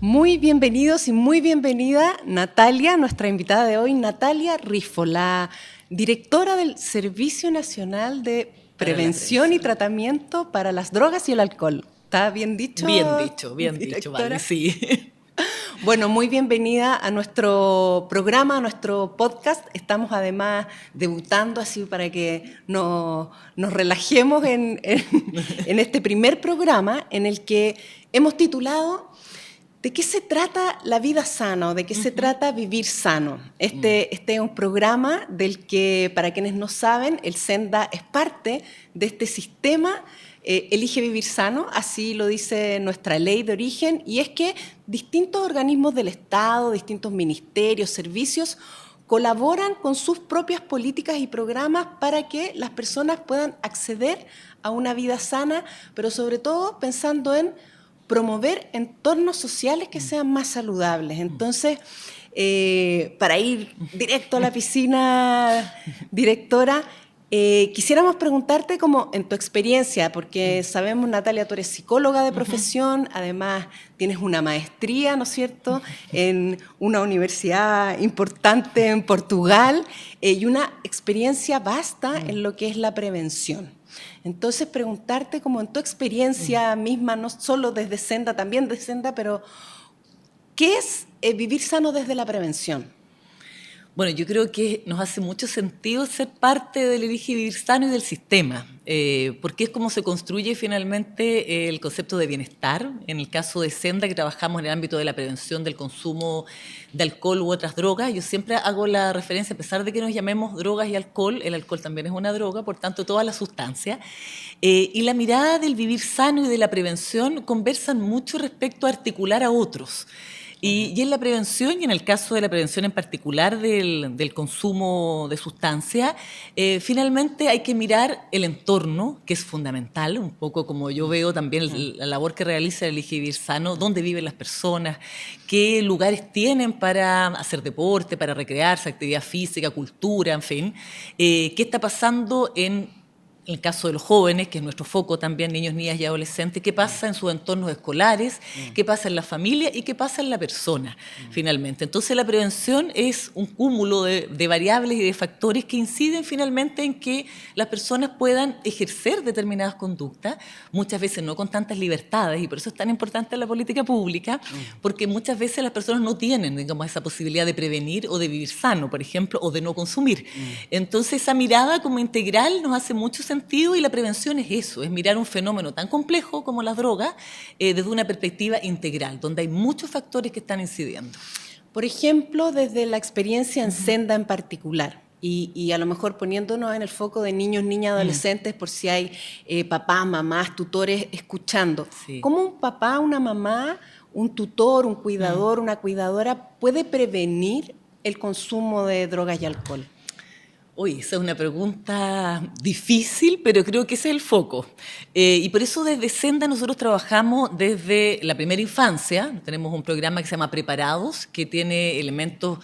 Muy bienvenidos y muy bienvenida Natalia, nuestra invitada de hoy, Natalia Rifo, la directora del Servicio Nacional de Prevención y Tratamiento para las Drogas y el Alcohol. ¿Está bien dicho? Bien dicho, vale, sí. Bueno, muy bienvenida a nuestro programa, a nuestro podcast. Estamos además debutando así para que nos relajemos en este primer programa en el que hemos titulado ¿de qué se trata la vida sana o de qué se trata vivir sano? Este es un programa del que, para quienes no saben, el Senda es parte de este sistema Elige Vivir Sano, así lo dice nuestra ley de origen, y es que distintos organismos del Estado, distintos ministerios, servicios, colaboran con sus propias políticas y programas para que las personas puedan acceder a una vida sana, pero sobre todo pensando en promover entornos sociales que sean más saludables. Entonces, para ir directo a la piscina, directora, quisiéramos preguntarte como en tu experiencia, porque sabemos, Natalia, tú eres psicóloga de profesión, además tienes una maestría, ¿no es cierto?, en una universidad importante en Portugal y una experiencia vasta en lo que es la prevención. Entonces, preguntarte como en tu experiencia misma, no solo desde Senda, también de Senda, pero ¿qué es vivir sano desde la prevención? Bueno, yo creo que nos hace mucho sentido ser parte del Elige Vivir Sano y del sistema, porque es como se construye finalmente el concepto de bienestar. En el caso de Senda, que trabajamos en el ámbito de la prevención del consumo de alcohol u otras drogas, yo siempre hago la referencia, a pesar de que nos llamemos drogas y alcohol, el alcohol también es una droga, por tanto todas las sustancias, y la mirada del vivir sano y de la prevención conversan mucho respecto a articular a otros. Y en la prevención, y en el caso de la prevención en particular del consumo de sustancias, finalmente hay que mirar el entorno, que es fundamental, un poco como yo veo también la labor que realiza el Elige Vivir Sano, dónde viven las personas, qué lugares tienen para hacer deporte, para recrearse, actividad física, cultura, en fin, qué está pasando en el caso de los jóvenes, que es nuestro foco también, niños, niñas y adolescentes, qué pasa en sus entornos escolares, qué pasa en la familia y qué pasa en la persona, finalmente. Entonces, la prevención es un cúmulo de variables y de factores que inciden finalmente en que las personas puedan ejercer determinadas conductas, muchas veces no con tantas libertades, y por eso es tan importante la política pública, porque muchas veces las personas no tienen, digamos, esa posibilidad de prevenir o de vivir sano, por ejemplo, o de no consumir. Entonces, esa mirada como integral nos hace mucho sentido, y la prevención es eso, es mirar un fenómeno tan complejo como las drogas desde una perspectiva integral, donde hay muchos factores que están incidiendo. Por ejemplo, desde la experiencia en Senda en particular, y a lo mejor poniéndonos en el foco de niños, niñas, adolescentes, por si hay papás, mamás, tutores escuchando. Sí. ¿Cómo un papá, una mamá, un tutor, un cuidador, una cuidadora puede prevenir el consumo de drogas y alcohol? Uy, esa es una pregunta difícil, pero creo que ese es el foco. Y por eso desde Senda nosotros trabajamos desde la primera infancia. Tenemos un programa que se llama Preparados, que tiene elementos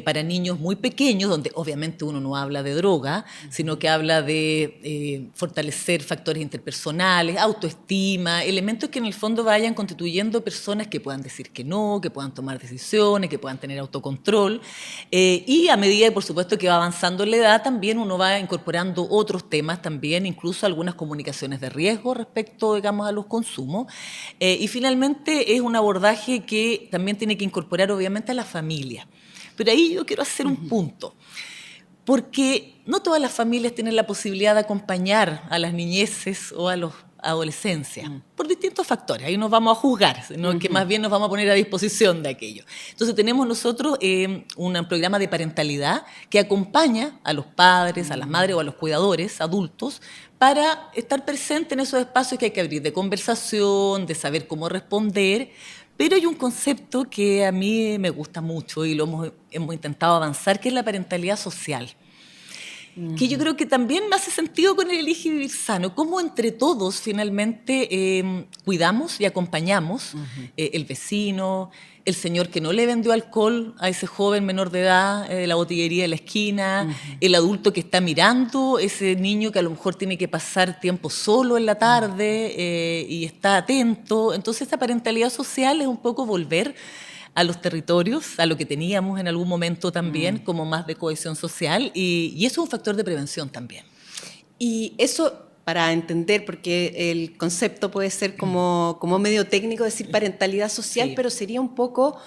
para niños muy pequeños, donde obviamente uno no habla de droga, sino que habla de fortalecer factores interpersonales, autoestima, elementos que en el fondo vayan constituyendo personas que puedan decir que no, que puedan tomar decisiones, que puedan tener autocontrol. Y a medida, por supuesto, que va avanzando la edad, también uno va incorporando otros temas también, incluso algunas comunicaciones de riesgo respecto, digamos, a los consumos. Y finalmente es un abordaje que también tiene que incorporar obviamente a la familia. Pero ahí yo quiero hacer un punto, porque no todas las familias tienen la posibilidad de acompañar a las niñeces o a los adolescencia, por distintos factores. Ahí nos vamos a juzgar, sino que más bien nos vamos a poner a disposición de aquello. Entonces tenemos nosotros un programa de parentalidad que acompaña a los padres, a las madres o a los cuidadores adultos para estar presente en esos espacios que hay que abrir de conversación, de saber cómo responder. Pero hay un concepto que a mí me gusta mucho y lo hemos intentado avanzar, que es la parentalidad social. que yo creo que también me hace sentido con el Elige Vivir Sano, cómo entre todos finalmente cuidamos y acompañamos el vecino, el señor que no le vendió alcohol a ese joven menor de edad de la botillería de la esquina, el adulto que está mirando, ese niño que a lo mejor tiene que pasar tiempo solo en la tarde y está atento. Entonces esta parentalidad social es un poco volver a los territorios, a lo que teníamos en algún momento también, como más de cohesión social, y eso es un factor de prevención también. Y eso, para entender, porque el concepto puede ser como medio técnico, decir parentalidad social, sí, pero sería un poco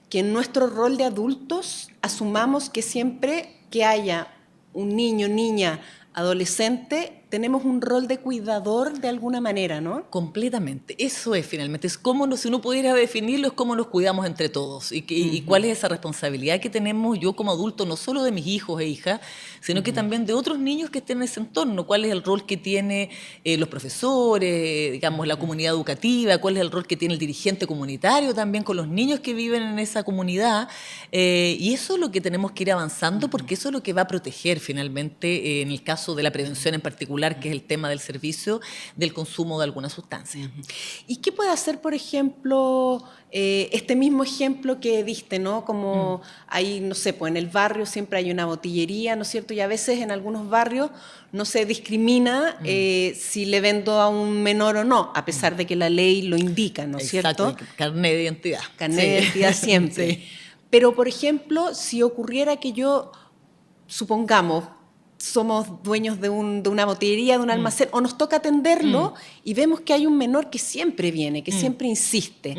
que en nuestro rol de adultos asumamos que siempre que haya un niño, niña, adolescente, tenemos un rol de cuidador de alguna manera, ¿no? Completamente. Eso es finalmente. Es cómo, si uno pudiera definirlo, es cómo nos cuidamos entre todos. Y cuál es esa responsabilidad que tenemos yo como adulto, no solo de mis hijos e hijas, sino que también de otros niños que estén en ese entorno. ¿Cuál es el rol que tiene los profesores, digamos, la comunidad educativa? ¿Cuál es el rol que tiene el dirigente comunitario también con los niños que viven en esa comunidad? Y eso es lo que tenemos que ir avanzando, porque eso es lo que va a proteger finalmente, en el caso de la prevención en particular, que es el tema del servicio, del consumo de alguna sustancia. ¿Y qué puede hacer, por ejemplo, este mismo ejemplo que diste, ¿no? Como hay, no sé, pues en el barrio siempre hay una botillería, ¿no es cierto? Y a veces en algunos barrios no se discrimina si le vendo a un menor o no, a pesar de que la ley lo indica, ¿no es cierto? Exacto, carnet de identidad. Carnet de identidad siempre. Sí. Pero, por ejemplo, si ocurriera que yo, supongamos, somos dueños de una botillería, de un almacén, o nos toca atenderlo y vemos que hay un menor que siempre viene, que siempre insiste.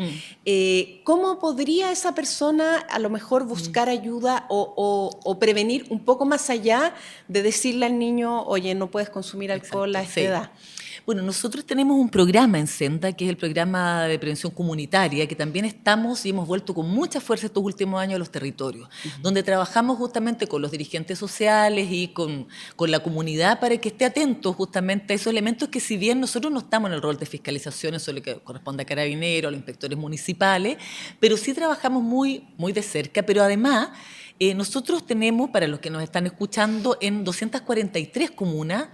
¿Cómo podría esa persona a lo mejor buscar ayuda o prevenir un poco más allá de decirle al niño, oye, no puedes consumir alcohol a esta edad? Bueno, nosotros tenemos un programa en Senda, que es el programa de prevención comunitaria, que también estamos y hemos vuelto con mucha fuerza estos últimos años a los territorios, donde trabajamos justamente con los dirigentes sociales y con la comunidad para que esté atento justamente a esos elementos que, si bien nosotros no estamos en el rol de fiscalización, eso le corresponde a Carabineros, a los inspectores municipales, pero sí trabajamos muy, muy de cerca, pero además nosotros tenemos, para los que nos están escuchando, en 243 comunas,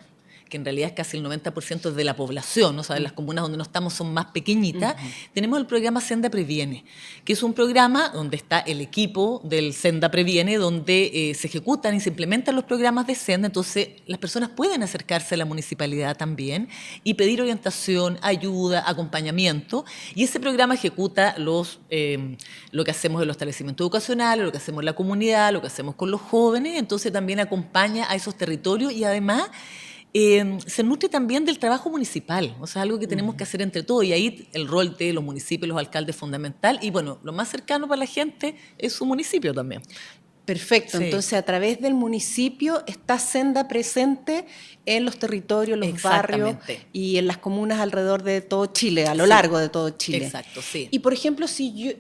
que en realidad es casi el 90% de la población, o sea, las comunas donde no estamos son más pequeñitas, tenemos el programa Senda Previene, que es un programa donde está el equipo del Senda Previene, donde se ejecutan y se implementan los programas de Senda, entonces las personas pueden acercarse a la municipalidad también y pedir orientación, ayuda, acompañamiento, y ese programa ejecuta lo que hacemos en los establecimientos educacionales, lo que hacemos en la comunidad, lo que hacemos con los jóvenes, entonces también acompaña a esos territorios y además se nutre también del trabajo municipal, o sea, algo que tenemos que hacer entre todos, y ahí el rol de los municipios, los alcaldes es fundamental, y bueno, lo más cercano para la gente es su municipio también. Perfecto, sí. Entonces a través del municipio está Senda presente en los territorios, los barrios y en las comunas alrededor de todo Chile, a lo largo de todo Chile. Exacto, sí. Y por ejemplo, si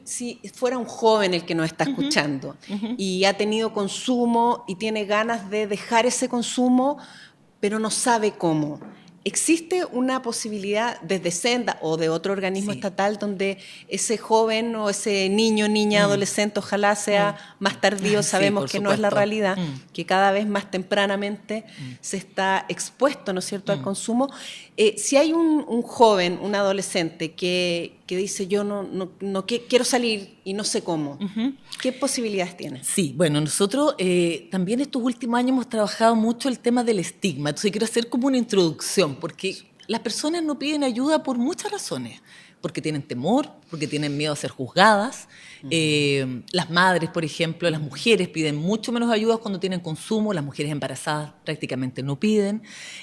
fuera un joven el que nos está escuchando y ha tenido consumo y tiene ganas de dejar ese consumo, pero no sabe cómo. ¿Existe una posibilidad desde Senda o de otro organismo estatal donde ese joven o ese niño, niña, adolescente, ojalá sea más tardío, sabemos que no es la realidad, que cada vez más tempranamente se está expuesto, ¿no es cierto?, al consumo? Si hay un joven, un adolescente que dice yo no quiero salir y no sé cómo, ¿qué posibilidades tiene? Sí, bueno, nosotros también estos últimos años hemos trabajado mucho el tema del estigma, entonces quiero hacer como una introducción, porque las personas no piden ayuda por muchas razones, porque tienen temor, porque tienen miedo a ser juzgadas. Las madres, por ejemplo, las mujeres piden mucho menos ayuda cuando tienen consumo, las mujeres embarazadas prácticamente no piden.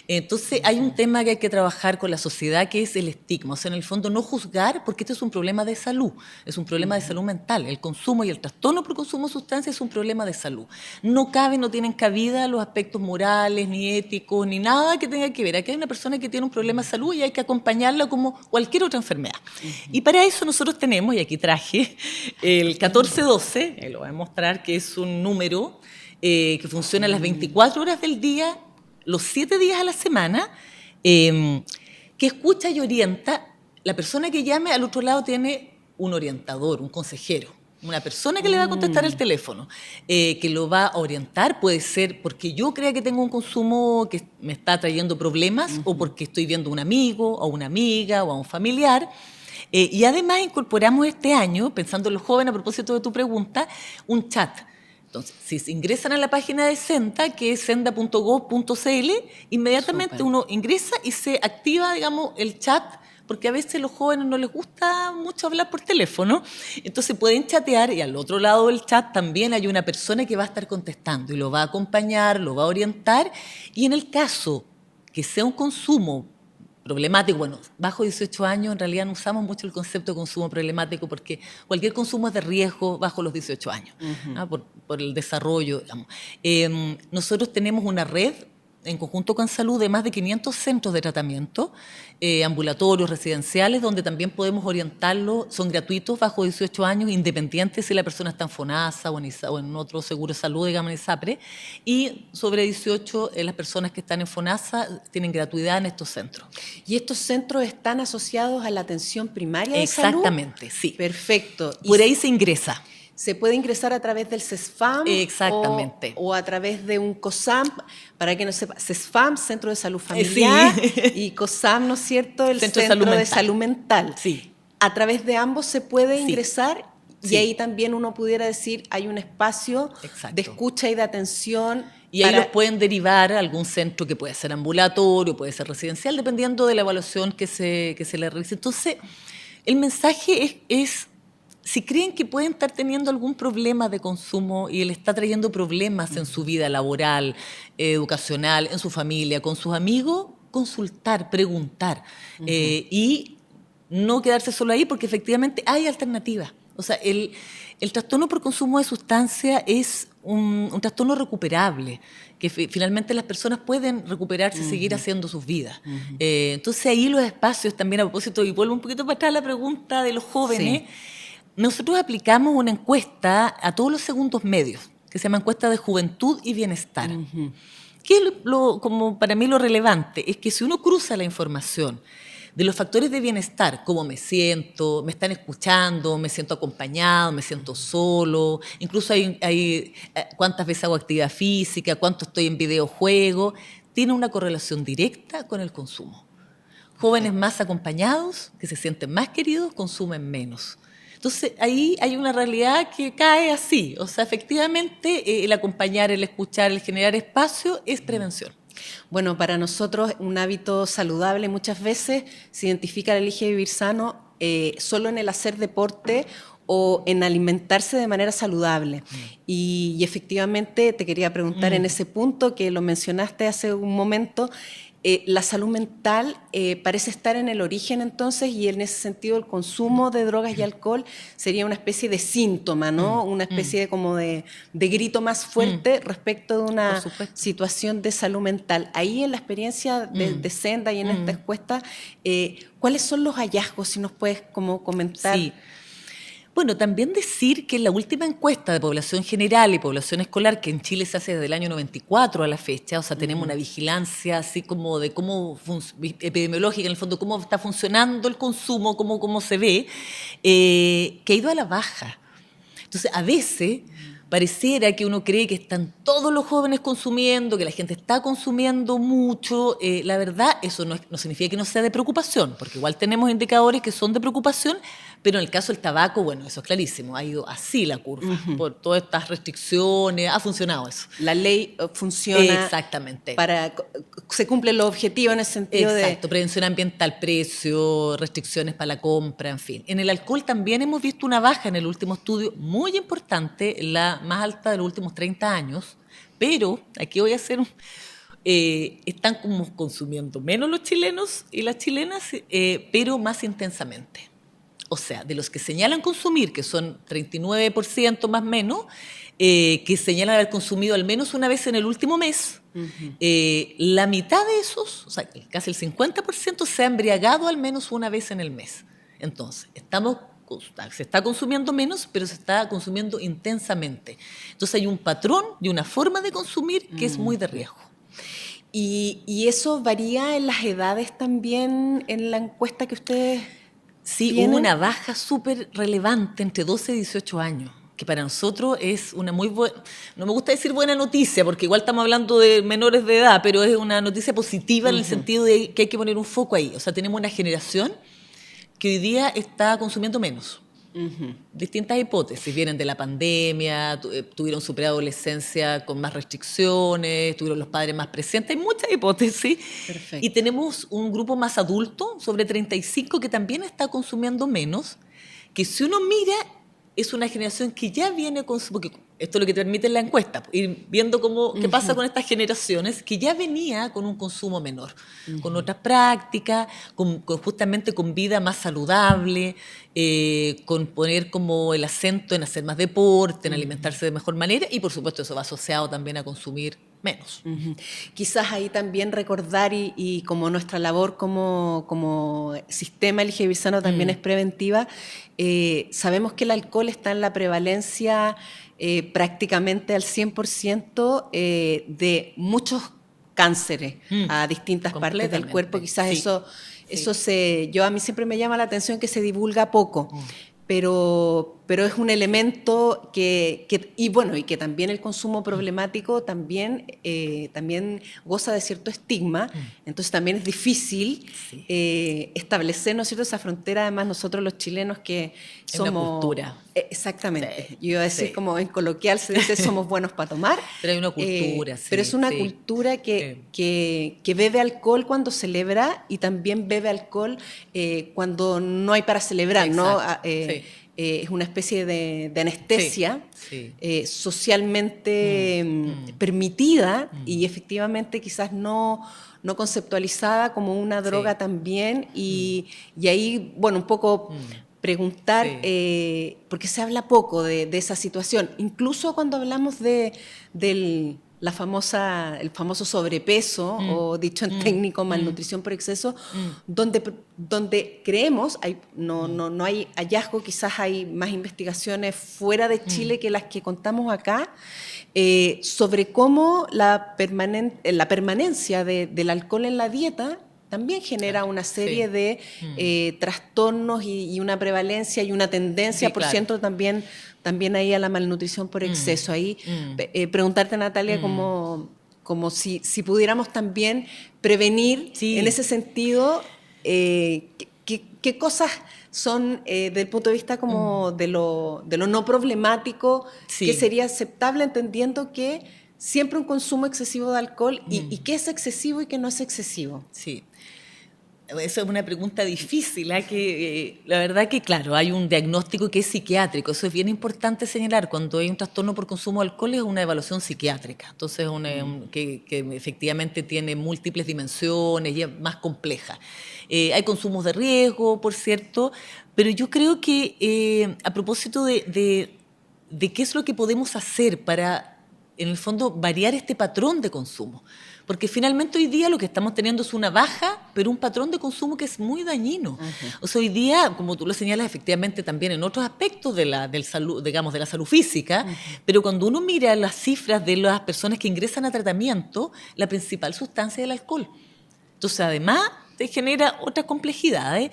Entonces hay un tema que hay que trabajar con la sociedad, que es el estigma, o sea, en el fondo no juzgar, porque este es un problema de salud, es un problema de salud mental. El consumo y el trastorno por consumo de sustancias es un problema de salud. No tienen cabida los aspectos morales, ni éticos, ni nada que tenga que ver. Aquí hay una persona que tiene un problema de salud y hay que acompañarla como cualquier otra enfermedad. Y para eso nosotros tenemos, y aquí traje el 1412, lo voy a mostrar, que es un número que funciona las 24 horas del día, los 7 días a la semana, que escucha y orienta. La persona que llame al otro lado tiene un orientador, un consejero, una persona que le va a contestar el teléfono, que lo va a orientar, puede ser porque yo crea que tengo un consumo que me está trayendo problemas o porque estoy viendo a un amigo, o una amiga o a un familiar. Y además incorporamos este año, pensando en los jóvenes, a propósito de tu pregunta, un chat. Entonces, si se ingresan a la página de Senda, que es senda.gov.cl, inmediatamente Súper. uno ingresa y se activa, digamos, el chat, porque a veces a los jóvenes no les gusta mucho hablar por teléfono, entonces pueden chatear y al otro lado del chat también hay una persona que va a estar contestando y lo va a acompañar, lo va a orientar, y en el caso que sea un consumo problemático, bueno, bajo 18 años en realidad no usamos mucho el concepto de consumo problemático porque cualquier consumo es de riesgo bajo los 18 años, por el desarrollo, digamos. Nosotros tenemos una red en conjunto con Salud de más de 500 centros de tratamiento, ambulatorios, residenciales, donde también podemos orientarlo, son gratuitos bajo 18 años, independientes si la persona está en FONASA o en otro seguro de salud, digamos en ISAPRE, y sobre 18 las personas que están en FONASA tienen gratuidad en estos centros. ¿Y estos centros están asociados a la atención primaria de salud? Exactamente, sí. Perfecto. Por ahí se ingresa. ¿Se puede ingresar a través del CESFAM? Exactamente. O a través de un COSAM? Para que no sepa, CESFAM, Centro de Salud Familiar, sí. y COSAM, ¿no es cierto?, el Centro de Salud Mental. Sí. A través de ambos se puede ingresar sí. Y ahí también uno pudiera decir, hay un espacio de escucha y de atención. Y ahí los pueden derivar a algún centro que puede ser ambulatorio, puede ser residencial, dependiendo de la evaluación que se le realice. Entonces, el mensaje es si creen que pueden estar teniendo algún problema de consumo y le está trayendo problemas en su vida laboral, educacional, en su familia, con sus amigos, consultar, preguntar y no quedarse solo ahí porque efectivamente hay alternativas. O sea, el trastorno por consumo de sustancia es un trastorno recuperable, que finalmente las personas pueden recuperarse y seguir haciendo sus vidas. Entonces ahí los espacios también, a propósito, y vuelvo un poquito para atrás a la pregunta de los jóvenes, nosotros aplicamos una encuesta a todos los segundos medios, que se llama encuesta de juventud y bienestar. ¿Qué es como para mí lo relevante? Es que si uno cruza la información de los factores de bienestar, cómo me siento, me están escuchando, me siento acompañado, me siento solo, incluso hay cuántas veces hago actividad física, cuánto estoy en videojuegos, tiene una correlación directa con el consumo. Jóvenes más acompañados, que se sienten más queridos, consumen menos. Entonces, ahí hay una realidad que cae así. O sea, efectivamente, el acompañar, el escuchar, el generar espacio es prevención. Bueno, para nosotros un hábito saludable muchas veces se identifica el Elige Vivir Sano solo en el hacer deporte o en alimentarse de manera saludable. Y efectivamente te quería preguntar en ese punto que lo mencionaste hace un momento, la salud mental parece estar en el origen entonces, y en ese sentido el consumo de drogas y alcohol sería una especie de síntoma, ¿no? Una especie de como de grito más fuerte respecto de una situación de salud mental. Ahí en la experiencia de Senda y en esta encuesta, ¿cuáles son los hallazgos? Si nos puedes como comentar. Sí. Bueno, también decir que en la última encuesta de población general y población escolar, que en Chile se hace desde el año 94 a la fecha, o sea, tenemos una vigilancia así como de cómo epidemiológica, en el fondo, cómo está funcionando el consumo, cómo se ve, que ha ido a la baja. Entonces, a veces pareciera que uno cree que están todos los jóvenes consumiendo, que la gente está consumiendo mucho. La verdad, eso no significa que no sea de preocupación, porque igual tenemos indicadores que son de preocupación, pero en el caso del tabaco, bueno, eso es clarísimo, ha ido así la curva, por todas estas restricciones, ha funcionado eso. La ley funciona. Exactamente. Se cumplen los objetivos en ese sentido. Exacto, prevención ambiental, precio, restricciones para la compra, en fin. En el alcohol también hemos visto una baja en el último estudio, muy importante, la más alta de los últimos 30 años, pero aquí voy a hacer están como consumiendo menos los chilenos y las chilenas, pero más intensamente. O sea, de los que señalan consumir, que son 39% más o menos, que señalan haber consumido al menos una vez en el último mes, la mitad de esos, o sea, casi el 50%, se ha embriagado al menos una vez en el mes. Entonces, se está consumiendo menos, pero se está consumiendo intensamente. Entonces hay un patrón y una forma de consumir que es muy de riesgo. ¿Y eso varía en las edades también en la encuesta que ustedes Sí, tienen? hubo una baja súper relevante entre 12 y 18 años, que para nosotros es una muy buena, no me gusta decir buena noticia, porque igual estamos hablando de menores de edad, pero es una noticia positiva en el sentido de que hay que poner un foco ahí. O sea, tenemos una generación que hoy día está consumiendo menos. Distintas hipótesis, vienen de la pandemia, tuvieron su preadolescencia con más restricciones, tuvieron los padres más presentes, hay muchas hipótesis. Perfecto. Y tenemos un grupo más adulto, sobre 35, que también está consumiendo menos, que si uno mira, es una generación que ya viene con porque esto es lo que te permite la encuesta, ir viendo qué pasa con estas generaciones, que ya venía con un consumo menor, con otras prácticas, justamente con vida más saludable, con poner como el acento en hacer más deporte, en alimentarse de mejor manera, y por supuesto eso va asociado también a consumir menos. Quizás ahí también recordar y como nuestra labor como sistema LGBT sano también es preventiva, sabemos que el alcohol está en la prevalencia prácticamente al 100% de muchos cánceres a distintas partes del cuerpo. Quizás sí. Eso a mí siempre me llama la atención que se divulga poco. Pero es un elemento y que también el consumo problemático también goza de cierto estigma, entonces también es difícil establecer, ¿no es cierto?, esa frontera. Además nosotros los chilenos que somos... una cultura. Exactamente, Sí, yo iba a decir como en coloquial se dice somos buenos para tomar. Pero hay una cultura, pero es una cultura que bebe alcohol cuando celebra y también bebe alcohol cuando no hay para celebrar, ¿no? Es una especie de anestesia socialmente permitida y efectivamente quizás no conceptualizada como una droga también y ahí, bueno, un poco preguntar, porque se habla poco de esa situación, incluso cuando hablamos del el famoso sobrepeso, o dicho en técnico, malnutrición por exceso, donde creemos, no hay hallazgo, quizás hay más investigaciones fuera de Chile que las que contamos acá, sobre cómo la permanencia del alcohol en la dieta también genera una serie de trastornos y una prevalencia y una tendencia, por cierto, también ahí a la malnutrición por exceso. Ahí preguntarte, Natalia, como si pudiéramos también prevenir en ese sentido, qué cosas son, desde el punto de vista como de lo no problemático, que sería aceptable, entendiendo que siempre un consumo excesivo de alcohol y qué es excesivo y qué no es excesivo. Sí. Esa es una pregunta difícil, que la verdad que, claro, hay un diagnóstico que es psiquiátrico. Eso es bien importante señalar. Cuando hay un trastorno por consumo de alcohol es una evaluación psiquiátrica. Entonces, que efectivamente tiene múltiples dimensiones y es más compleja. Hay consumos de riesgo, por cierto, pero yo creo que a propósito de qué es lo que podemos hacer para, en el fondo, variar este patrón de consumo. Porque finalmente hoy día lo que estamos teniendo es una baja, pero un patrón de consumo que es muy dañino. O sea, hoy día, como tú lo señalas, efectivamente también en otros aspectos de la salud física, pero cuando uno mira las cifras de las personas que ingresan a tratamiento, la principal sustancia es el alcohol. Entonces, además, te genera otras complejidades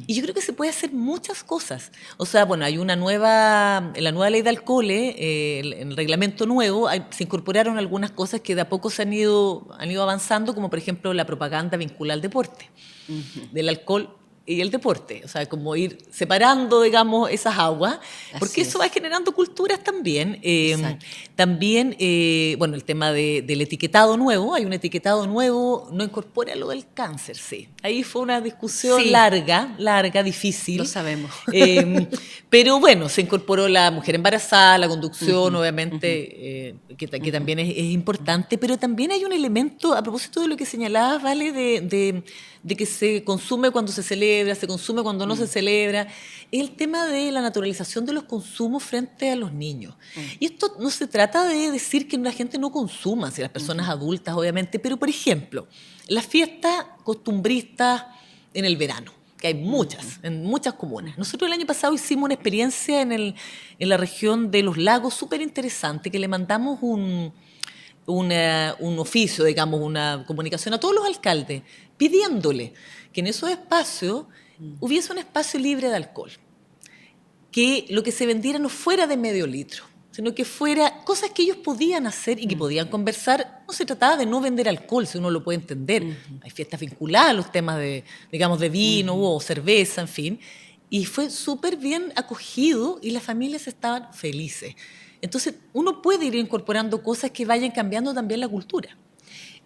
y yo creo que se puede hacer muchas cosas. O sea, bueno, hay en la nueva ley de alcoholes, el reglamento nuevo, se incorporaron algunas cosas que de a poco han ido avanzando, como por ejemplo la propaganda vinculada al deporte, del alcohol y el deporte. O sea, como ir separando, digamos, esas aguas, porque eso va generando culturas también. También, bueno, el tema del etiquetado nuevo. Hay un etiquetado nuevo, no incorpora lo del cáncer, Ahí fue una discusión larga, difícil. Lo sabemos. Pero bueno, se incorporó la mujer embarazada, la conducción, obviamente, que también es importante, pero también hay un elemento, a propósito de lo que señalabas, Vale, de que se consume cuando se celebra, se consume cuando no se celebra, es el tema de la naturalización de los consumos frente a los niños. Y esto no se trata de decir que la gente no consuma, si las personas adultas, obviamente, pero por ejemplo, las fiestas costumbristas en el verano, que hay muchas, en muchas comunas. Nosotros el año pasado hicimos una experiencia en la región de Los Lagos súper interesante, que le mandamos un oficio, digamos, una comunicación a todos los alcaldes, pidiéndole que en esos espacios hubiese un espacio libre de alcohol, que lo que se vendiera no fuera de medio litro, sino que fuera cosas que ellos podían hacer y que podían conversar. No se trataba de no vender alcohol, si uno lo puede entender. Hay fiestas vinculadas a los temas de, digamos, de vino o cerveza, en fin. Y fue súper bien acogido y las familias estaban felices. Entonces, uno puede ir incorporando cosas que vayan cambiando también la cultura.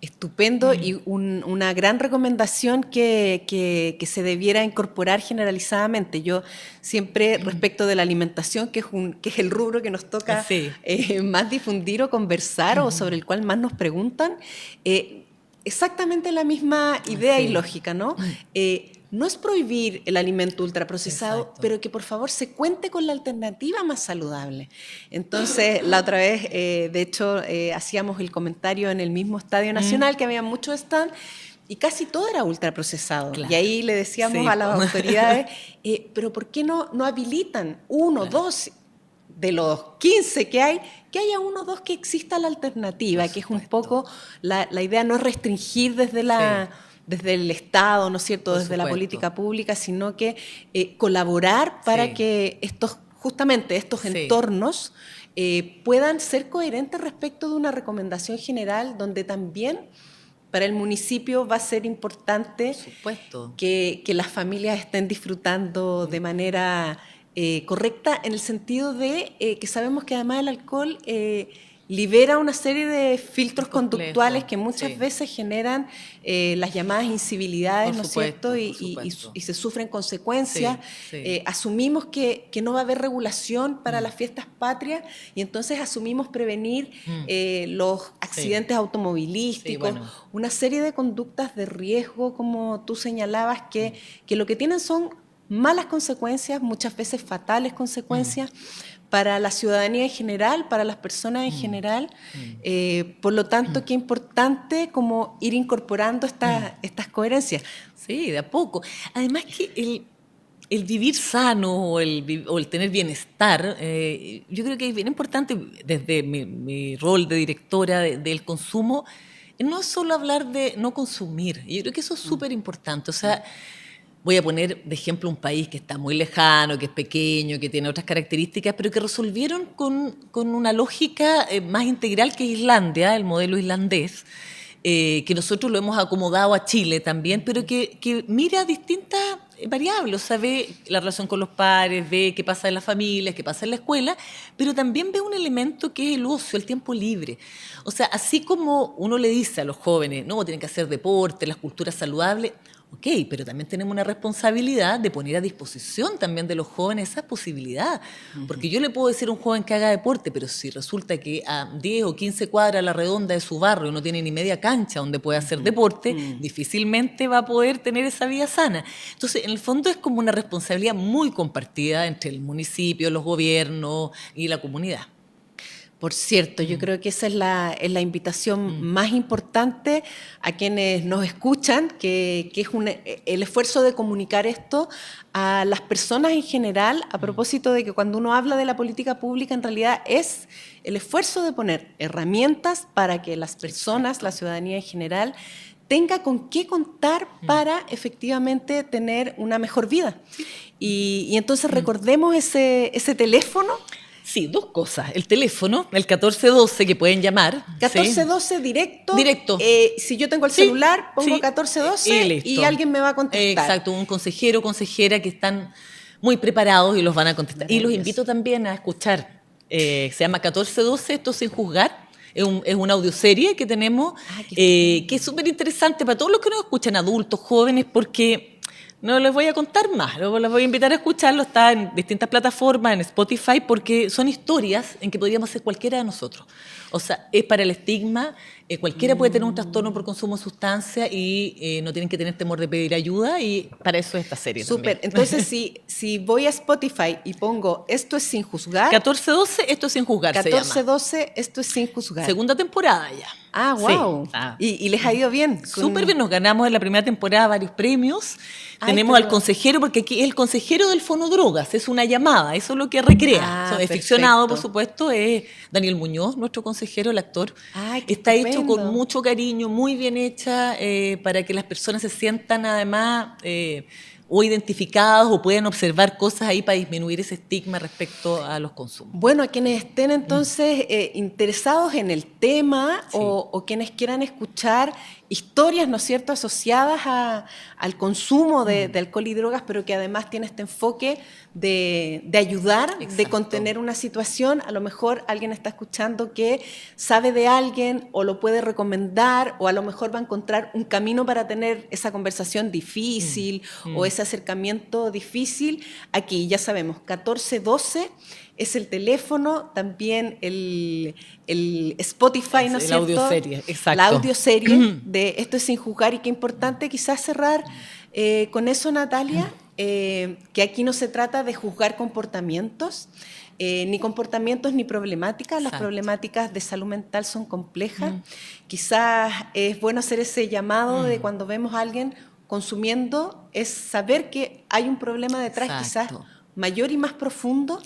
Estupendo y una gran recomendación que se debiera incorporar generalizadamente. Yo siempre, respecto de la alimentación, que es el rubro que nos toca más difundir o conversar o sobre el cual más nos preguntan, exactamente la misma idea y lógica, ¿no? No es prohibir el alimento ultraprocesado, pero que por favor se cuente con la alternativa más saludable. Entonces, la otra vez, de hecho, hacíamos el comentario en el mismo Estadio Nacional que había muchos stands y casi todo era ultraprocesado. Claro. Y ahí le decíamos a las autoridades, pero ¿por qué no habilitan uno, dos de los 15 que hay, que haya uno o dos que exista la alternativa, que es un poco, la idea no es restringir desde el Estado, ¿no es cierto?, desde la política pública, sino que colaborar para que estos entornos puedan ser coherentes respecto de una recomendación general donde también para el municipio va a ser importante que las familias estén disfrutando de manera correcta, en el sentido de que sabemos que además el alcohol libera una serie de filtros conductuales que muchas veces generan las llamadas incivilidades, ¿no es cierto? Y se sufren consecuencias. Asumimos que no va a haber regulación para las fiestas patrias y entonces asumimos prevenir los accidentes automovilísticos, una serie de conductas de riesgo, como tú señalabas, que lo que tienen son malas consecuencias, muchas veces fatales consecuencias, para la ciudadanía en general, para las personas en general. Por lo tanto, qué importante como ir incorporando estas coherencias. Sí, de a poco. Además que el vivir sano o el tener bienestar, yo creo que es bien importante desde mi rol de directora del consumo, no es solo hablar de no consumir. Yo creo que eso es súper importante. O sea, voy a poner de ejemplo un país que está muy lejano, que es pequeño, que tiene otras características, pero que resolvieron con una lógica más integral que Islandia, el modelo islandés, que nosotros lo hemos acomodado a Chile también, pero que mira distintas variables, o sea, ve la relación con los pares, ve qué pasa en las familias, qué pasa en la escuela, pero también ve un elemento que es el ocio, el tiempo libre. O sea, así como uno le dice a los jóvenes, no, tienen que hacer deporte, las culturas saludables. Ok, pero también tenemos una responsabilidad de poner a disposición también de los jóvenes esa posibilidad. Porque yo le puedo decir a un joven que haga deporte, pero si resulta que a 10 o 15 cuadras a la redonda de su barrio no tiene ni media cancha donde pueda hacer deporte, difícilmente va a poder tener esa vida sana. Entonces, en el fondo es como una responsabilidad muy compartida entre el municipio, los gobiernos y la comunidad. Por cierto, yo creo que esa es la invitación más importante a quienes nos escuchan, que es el esfuerzo de comunicar esto a las personas en general, a propósito de que cuando uno habla de la política pública, en realidad es el esfuerzo de poner herramientas para que las personas, la ciudadanía en general, tenga con qué contar para efectivamente tener una mejor vida. Y entonces recordemos ese teléfono. Sí, dos cosas. El teléfono, el 1412 que pueden llamar. 1412 directo. Directo. Si yo tengo el celular, pongo 1412 y alguien me va a contestar. Exacto, un consejero o consejera que están muy preparados y los van a contestar. Y los invito también a escuchar. Se llama 1412, esto sin juzgar. Es una audioserie que tenemos que es súper interesante para todos los que nos escuchan, adultos, jóvenes, porque no les voy a contar más, les voy a invitar a escucharlo, está en distintas plataformas, en Spotify, porque son historias en que podríamos ser cualquiera de nosotros. O sea, es para el estigma, cualquiera puede tener un trastorno por consumo de sustancias y no tienen que tener temor de pedir ayuda, y para eso es esta serie. Súper, entonces si voy a Spotify y pongo Esto es sin juzgar. 1412, Esto es sin juzgar 1412, Esto es sin juzgar. Segunda temporada ya. Ah, wow. Sí. ¿Y les ha ido bien? Súper bien, nos ganamos en la primera temporada varios premios. Tenemos al consejero, porque aquí es el consejero del Fonodrogas, es una llamada, eso es lo que recrea. Es ficcionado, por supuesto, es Daniel Muñoz, nuestro consejero, el actor. Está hecho con mucho cariño, muy bien hecha, para que las personas se sientan además o identificados o pueden observar cosas ahí para disminuir ese estigma respecto a los consumos? Bueno, a quienes estén entonces interesados en el tema Sí. o quienes quieran escuchar historias, ¿no es cierto?, asociadas al consumo de alcohol y drogas, pero que además tiene este enfoque de ayudar, de Exacto. contener una situación. A lo mejor alguien está escuchando que sabe de alguien o lo puede recomendar, o a lo mejor va a encontrar un camino para tener esa conversación difícil o ese acercamiento difícil. Aquí ya sabemos, 1412 es el teléfono, también el Spotify, ¿no es la cierto? audioserie, exacto. La audioserie de Esto es Sin Juzgar. Y qué importante quizás cerrar con eso, Natalia, que aquí no se trata de juzgar comportamientos, ni comportamientos ni problemáticas. Las Exacto. problemáticas de salud mental son complejas. Quizás es bueno hacer ese llamado de cuando vemos a alguien consumiendo, es saber que hay un problema detrás, Exacto. quizás mayor y más profundo,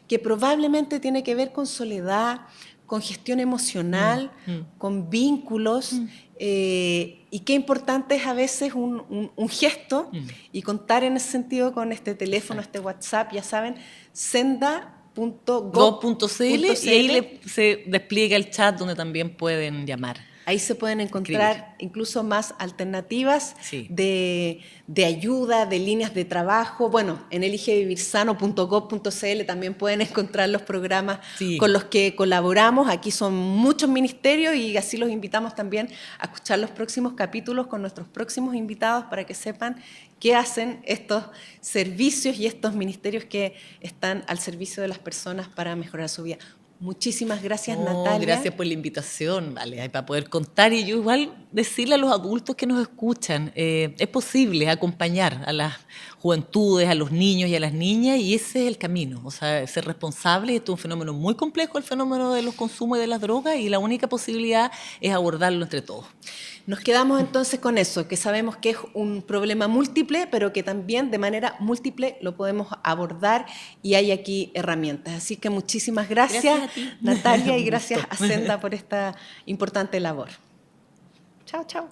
que probablemente tiene que ver con soledad, con gestión emocional, con vínculos, y qué importante es a veces un gesto, y contar en ese sentido con este teléfono, este WhatsApp, ya saben, senda.gov.cl, y ahí se despliega el chat donde también pueden llamar. Ahí se pueden encontrar incluso más alternativas de ayuda, de líneas de trabajo. Bueno, en eligevivirsano.gov.cl también pueden encontrar los programas con los que colaboramos. Aquí son muchos ministerios y así los invitamos también a escuchar los próximos capítulos con nuestros próximos invitados para que sepan qué hacen estos servicios y estos ministerios que están al servicio de las personas para mejorar su vida. Muchísimas gracias, Natalia. Gracias por la invitación, vale, para poder contar y yo igual decirle a los adultos que nos escuchan, es posible acompañar a las juventudes, a los niños y a las niñas, y ese es el camino, o sea, ser responsable. Esto es un fenómeno muy complejo, el fenómeno de los consumos y de las drogas, y la única posibilidad es abordarlo entre todos. Nos quedamos entonces con eso, que sabemos que es un problema múltiple, pero que también de manera múltiple lo podemos abordar y hay aquí herramientas. Así que muchísimas gracias a ti, Natalia, y gracias a Senda por esta importante labor. Chao, chao.